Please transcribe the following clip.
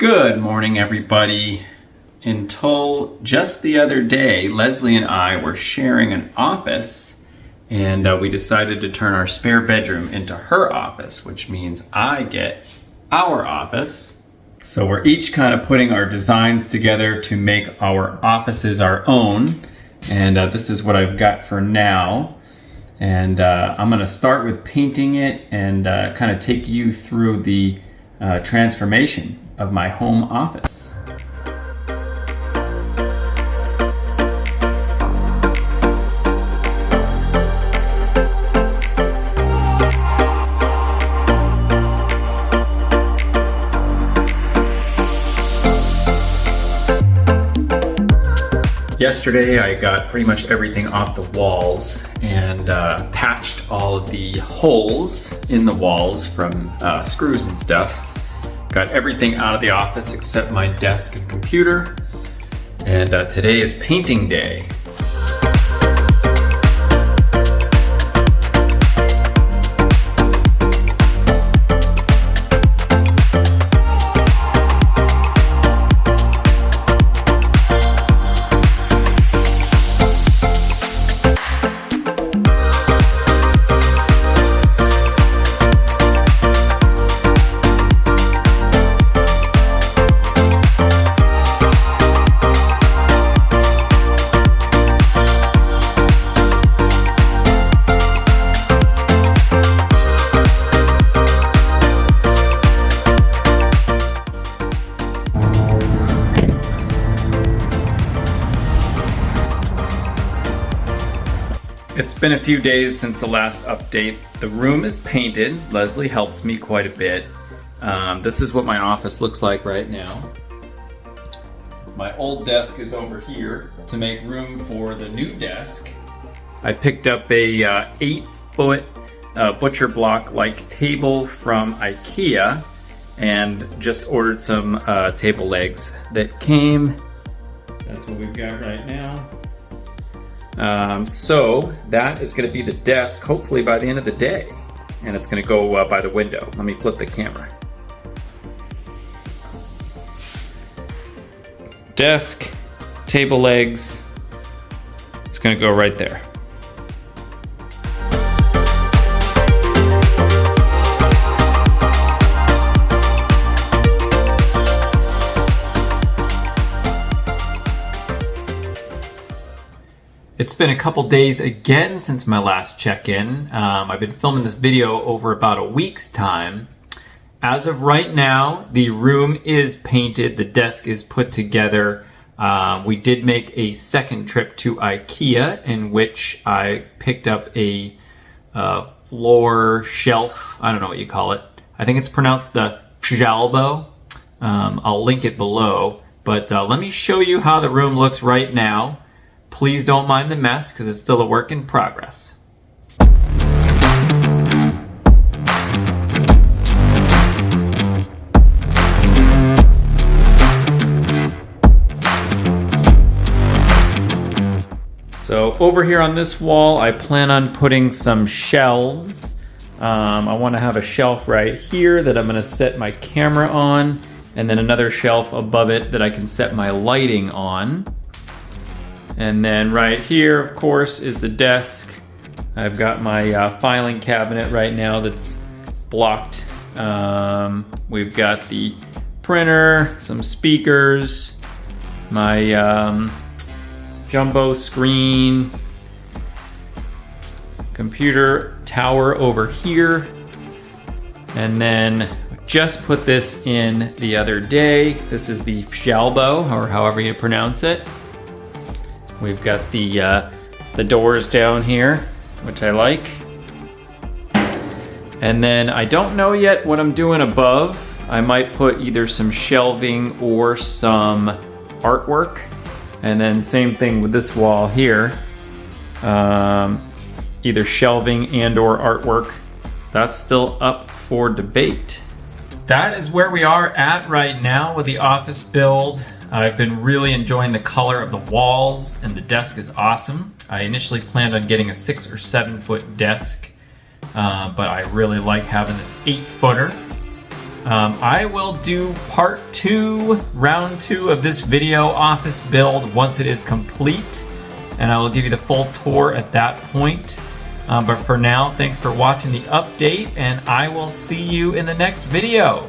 Good morning, everybody. Until just the other day, Leslie and I were sharing an office, and we decided to turn our spare bedroom into her office, which means I get our office. So we're each kind of putting our designs together to make our offices our own, and this is what I've got for now. And I'm gonna start with painting it and kind of take you through the transformation of my home office. Yesterday I got pretty much everything off the walls and patched all of the holes in the walls from screws and stuff. Got everything out of the office except my desk and computer. And today is painting day. It's been a few days since the last update. The room is painted. Leslie helped me quite a bit. This is what my office looks like right now. My old desk is over here to make room for the new desk. I picked up a 8-foot butcher block like table from IKEA and just ordered some table legs that came. That's what we've got right now. So that is going to be the desk hopefully by the end of the day, and it's going to go by the window. Let me flip the camera. Desk, table legs, it's going to go right there. It's been a couple days again since my last check-in. I've been filming this video over about a week's time. As of right now, the room is painted, the desk is put together. We did make a second trip to IKEA in which I picked up a floor shelf. I don't know what you call it. I think it's pronounced the 𝘧𝘧𝘪𝘭𝘪𝘯𝘬𝘴. I'll link it below. But let me show you how the room looks right now. Please don't mind the mess because it's still a work in progress. So over here on this wall, I plan on putting some shelves. I want to have a shelf right here that I'm going to set my camera on, and then another shelf above it that I can set my lighting on. And then right here, of course, is the desk. I've got my filing cabinet right now that's blocked. We've got the printer, some speakers, my jumbo screen, computer tower over here. And then just put this in the other day. This is the 𝘧𝘧𝘪𝘭𝘪𝘯𝘬𝘴, or however you pronounce it. We've got the doors down here, which I like. And then I don't know yet what I'm doing above. I might put either some shelving or some artwork. And then same thing with this wall here. Either shelving and or artwork. That's still up for debate. That is where we are at right now with the office build. I've been really enjoying the color of the walls, and the desk is awesome. I initially planned on getting a 6 or 7 foot desk, but I really like having this 8-footer. I will do part 2, round 2 of this video office build once it is complete, and I will give you the full tour at that point. But for now, thanks for watching the update, and I will see you in the next video.